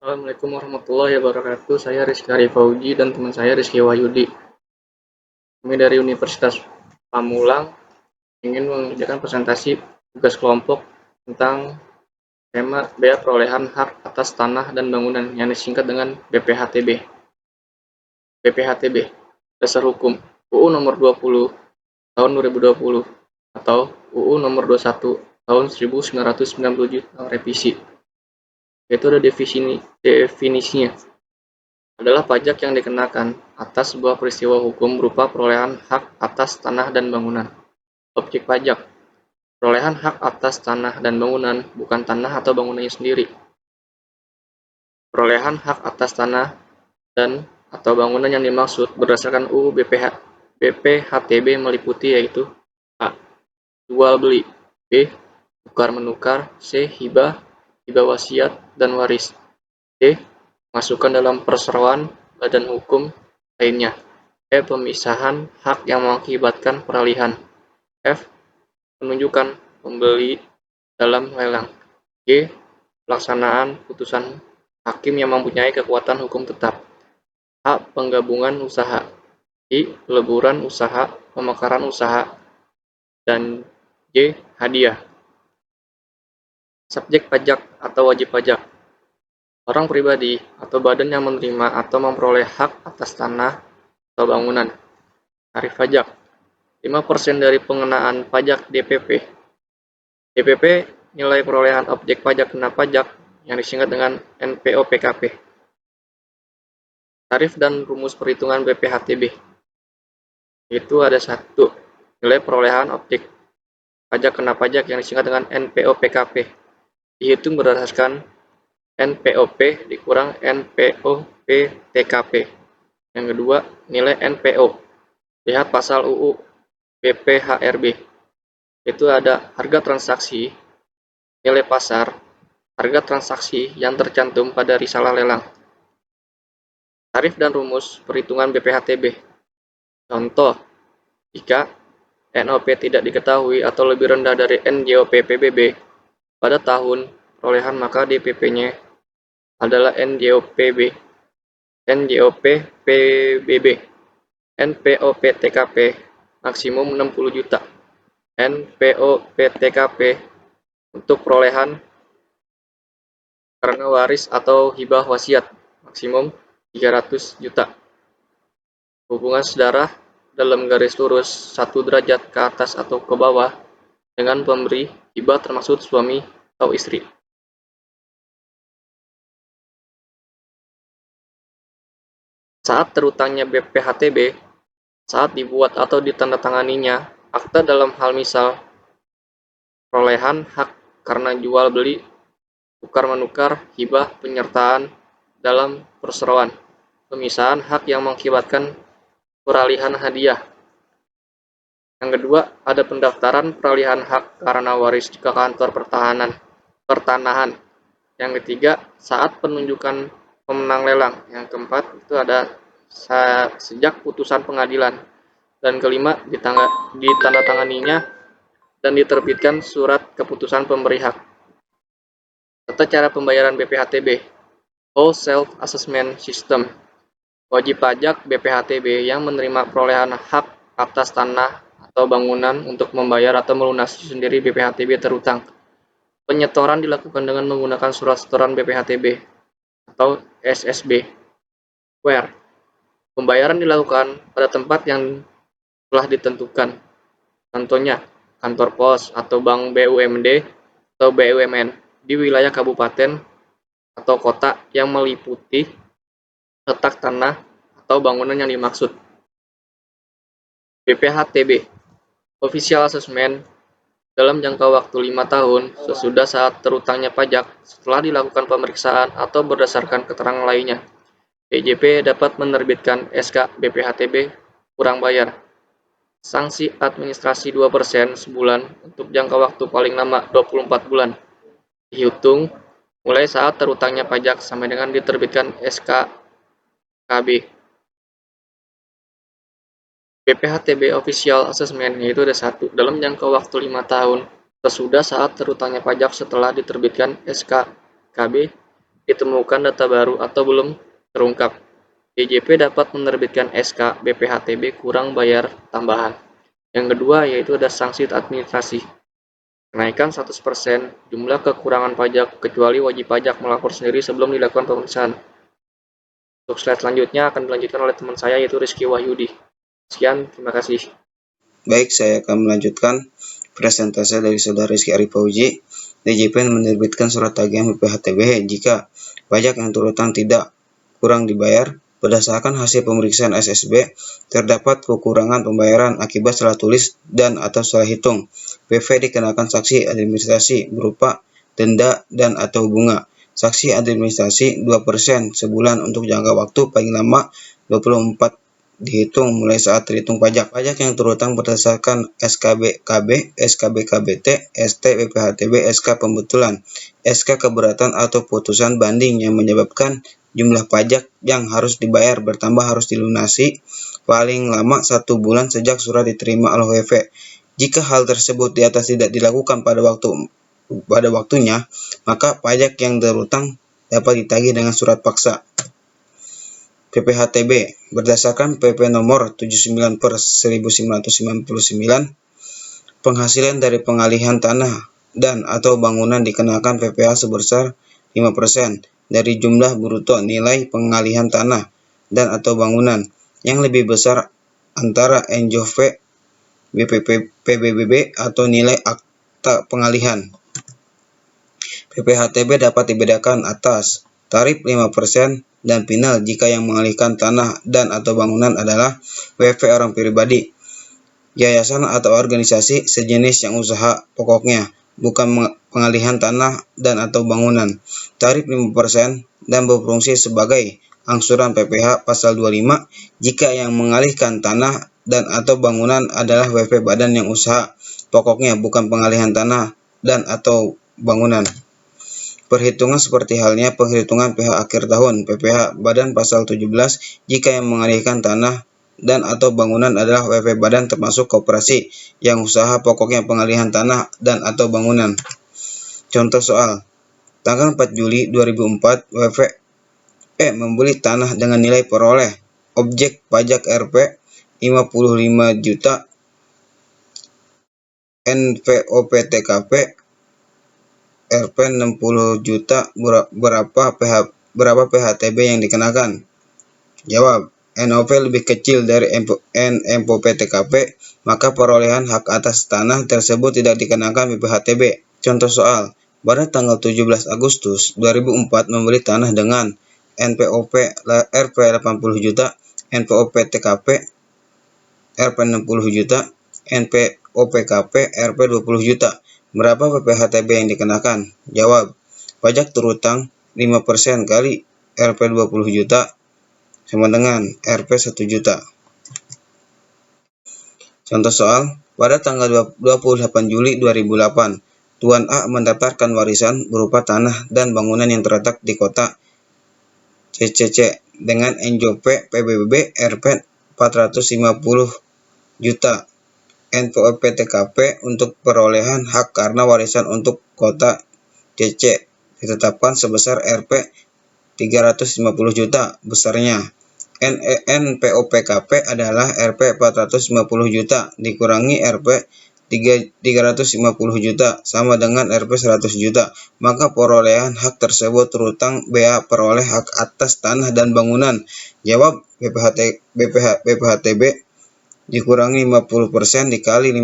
Assalamualaikum warahmatullahi wabarakatuh. Saya Rizky Arifauji dan teman saya Rizky Wahyudi. Kami dari Universitas Pamulang ingin mengerjakan presentasi tugas kelompok tentang tema bea perolehan hak atas tanah dan bangunan yang disingkat dengan BPHTB. BPHTB, Dasar Hukum UU Nomor 20 Tahun 2020 atau UU Nomor 21 Tahun 1997 revisi. Itu ada definisinya. Adalah pajak yang dikenakan atas sebuah peristiwa hukum berupa perolehan hak atas tanah dan bangunan. Objek pajak: perolehan hak atas tanah dan bangunan, bukan tanah atau bangunannya sendiri. Perolehan hak atas tanah dan atau bangunan yang dimaksud berdasarkan UU BPHTB meliputi yaitu A. Jual beli, B. Tukar menukar, C. Hibah, hibah wasiat dan waris, D. Masukkan dalam perseroan badan hukum lainnya. E. Pemisahan hak yang mengakibatkan peralihan. F. Penunjukan pembeli dalam lelang. G. Pelaksanaan putusan hakim yang mempunyai kekuatan hukum tetap. H. Penggabungan usaha. I. Peleburan usaha, pemekaran usaha. Dan J. Hadiah. Subjek pajak atau wajib pajak: orang pribadi atau badan yang menerima atau memperoleh hak atas tanah atau bangunan. Tarif pajak: 5% dari pengenaan pajak DPP. DPP nilai perolehan objek pajak kena pajak yang disingkat dengan NPO-PKP. Tarif dan rumus perhitungan BPHTB. Itu ada satu, nilai perolehan objek pajak kena pajak yang disingkat dengan NPO-PKP. Dihitung berdasarkan NPOP dikurang NPO-PTKP. Yang kedua, nilai NPO. Lihat pasal UU BPHRB. Itu ada harga transaksi, nilai pasar, harga transaksi yang tercantum pada risalah lelang. Tarif dan rumus perhitungan BPHTB. Contoh, jika NOP tidak diketahui atau lebih rendah dari NJOP PBB pada tahun perolehan, maka DPP-nya adalah NJOPB, NJOP PBB, NPOP TKP maksimum 60 juta, NPOP TKP untuk perolehan karena waris atau hibah wasiat maksimum 300 juta. Hubungan sedarah dalam garis lurus 1 derajat ke atas atau ke bawah dengan pemberi hibah termasuk suami atau istri. Saat terutangnya BPHTB, saat dibuat atau ditandatanganinya akta dalam hal misal perolehan hak karena jual beli, tukar menukar, hibah, penyertaan dalam perseroan, pemisahan hak yang mengakibatkan peralihan hadiah. Yang kedua, ada pendaftaran peralihan hak karena waris ke kantor pertanahan. Yang ketiga, saat penunjukan pemenang lelang. Yang keempat, itu ada sejak putusan pengadilan. Dan kelima, ditandatanganinya dan diterbitkan surat keputusan pemberi hak. Tata cara pembayaran BPHTB. Whole Self Assessment System. Wajib pajak BPHTB yang menerima perolehan hak atas tanah atau bangunan untuk membayar atau melunasi sendiri BPHTB terutang. Penyetoran dilakukan dengan menggunakan surat setoran BPHTB atau SSB. Where pembayaran dilakukan pada tempat yang telah ditentukan. Contohnya, kantor pos atau bank BUMD atau BUMN di wilayah kabupaten atau kota yang meliputi letak tanah atau bangunan yang dimaksud. BPHTB Official Assessment dalam jangka waktu 5 tahun sesudah saat terutangnya pajak setelah dilakukan pemeriksaan atau berdasarkan keterangan lainnya. DJP dapat menerbitkan SK BPHTB kurang bayar. Sanksi administrasi 2% sebulan untuk jangka waktu paling lama 24 bulan. Dihitung mulai saat terutangnya pajak sampai dengan diterbitkan SK KB. BPHTB Official Assessment yaitu ada satu, dalam jangka waktu 5 tahun sesudah saat terutangnya pajak setelah diterbitkan SK KB ditemukan data baru atau belum terungkap. DJP dapat menerbitkan SK BPHTB kurang bayar tambahan. Yang kedua yaitu ada sanksi administrasi. Kenaikan 100% jumlah kekurangan pajak kecuali wajib pajak melapor sendiri sebelum dilakukan pemeriksaan. Untuk slide selanjutnya akan dilanjutkan oleh teman saya yaitu Rizky Wahyudi. Sekian, terima kasih. Baik, saya akan melanjutkan presentasi dari Saudara Rizky Arif Fauzi. DJP menerbitkan surat tagihan BPHTB jika pajak yang terutang tidak kurang dibayar. Berdasarkan hasil pemeriksaan SSB, terdapat kekurangan pembayaran akibat salah tulis dan atau salah hitung. PV dikenakan sanksi administrasi berupa denda dan atau bunga. Sanksi administrasi 2% sebulan untuk jangka waktu paling lama 24 dihitung mulai saat terhitung pajak. Pajak yang terutang berdasarkan SKB KB, SKB KBT, ST BPHTB, SK pembetulan, SK keberatan atau putusan banding yang menyebabkan jumlah pajak yang harus dibayar bertambah harus dilunasi paling lama 1 bulan sejak surat diterima oleh WF. Jika hal tersebut di atas tidak dilakukan pada waktunya, maka pajak yang terutang dapat ditagih dengan surat paksa. PPHTB berdasarkan PP nomor 79/1999, penghasilan dari pengalihan tanah dan atau bangunan dikenakan PPh sebesar 5% dari jumlah bruto nilai pengalihan tanah dan atau bangunan yang lebih besar antara NJOV PBB atau nilai akta pengalihan. PPHTB dapat dibedakan atas tarif 5% dan final jika yang mengalihkan tanah dan atau bangunan adalah WF orang pribadi, yayasan atau organisasi sejenis yang usaha pokoknya bukan pengalihan tanah dan atau bangunan. Tarif 5% dan berfungsi sebagai angsuran PPh pasal 25 jika yang mengalihkan tanah dan atau bangunan adalah WF badan yang usaha pokoknya bukan pengalihan tanah dan atau bangunan. Perhitungan seperti halnya penghitungan PH akhir tahun, PPh badan pasal 17 jika yang mengalihkan tanah dan atau bangunan adalah WP badan termasuk koperasi yang usaha pokoknya pengalihan tanah dan atau bangunan. Contoh soal, tanggal 4 Juli 2004 WP membeli tanah dengan nilai peroleh objek pajak Rp 55 juta, NPOP-TKP Rp 60 juta, berapa PHTB yang dikenakan? Jawab, NOP lebih kecil dari NPOP-TKP, maka perolehan hak atas tanah tersebut tidak dikenakan BPHTB. Contoh soal, pada tanggal 17 Agustus 2004 membeli tanah dengan NPOP Rp 80 juta, NPOP-TKP Rp 60 juta, NPOP-KP Rp 20 juta. Berapa PPHTB yang dikenakan? Jawab, pajak terutang 5% kali Rp 20 juta sama dengan Rp 1 juta. Contoh soal, pada tanggal 28 Juli 2008, Tuan A mendaftarkan warisan berupa tanah dan bangunan yang terletak di kota CCC dengan NJOP PBB Rp 450 juta. NPOP-TKP untuk perolehan hak karena warisan untuk kota CC ditetapkan sebesar Rp 350 juta besarnya. NPOP-KP adalah Rp 450 juta dikurangi Rp 350 juta sama dengan Rp 100 juta. Maka perolehan hak tersebut terutang BA peroleh hak atas tanah dan bangunan. Jawab, BPHTB dikurangi 50% dikali 5%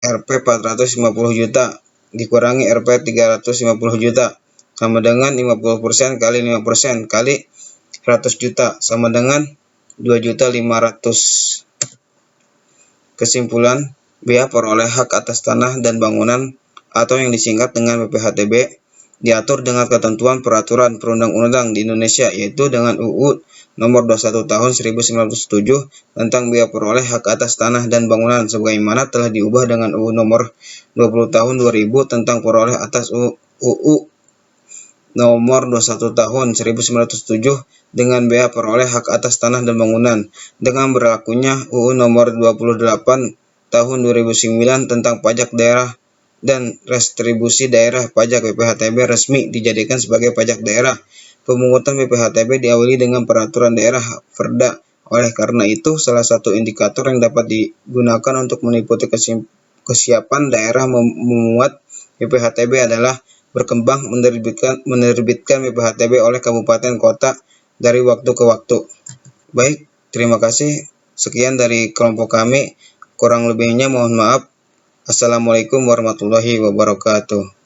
Rp 450 juta dikurangi Rp 350 juta sama dengan 50% kali 5% kali 100 juta sama dengan 2.500.000. Kesimpulan, biaya peroleh hak atas tanah dan bangunan atau yang disingkat dengan BPHTB diatur dengan ketentuan peraturan perundang-undang di Indonesia yaitu dengan UU Nomor 21 Tahun 1907 tentang biaya peroleh hak atas tanah dan bangunan sebagaimana telah diubah dengan UU Nomor 20 Tahun 2000 tentang peroleh atas UU Nomor 21 Tahun 1907 dengan biaya peroleh hak atas tanah dan bangunan dengan berlakunya UU Nomor 28 Tahun 2009 tentang pajak daerah dan restribusi daerah. Pajak BPHTB resmi dijadikan sebagai pajak daerah. Pemungutan BPHTB diawali dengan peraturan daerah Perda. Oleh karena itu, salah satu indikator yang dapat digunakan untuk meliputi kesiapan daerah memungut BPHTB adalah berkembang menerbitkan BPHTB oleh kabupaten kota dari waktu ke waktu. Baik, terima kasih. Sekian dari kelompok kami. Kurang lebihnya mohon maaf. Assalamualaikum warahmatullahi wabarakatuh.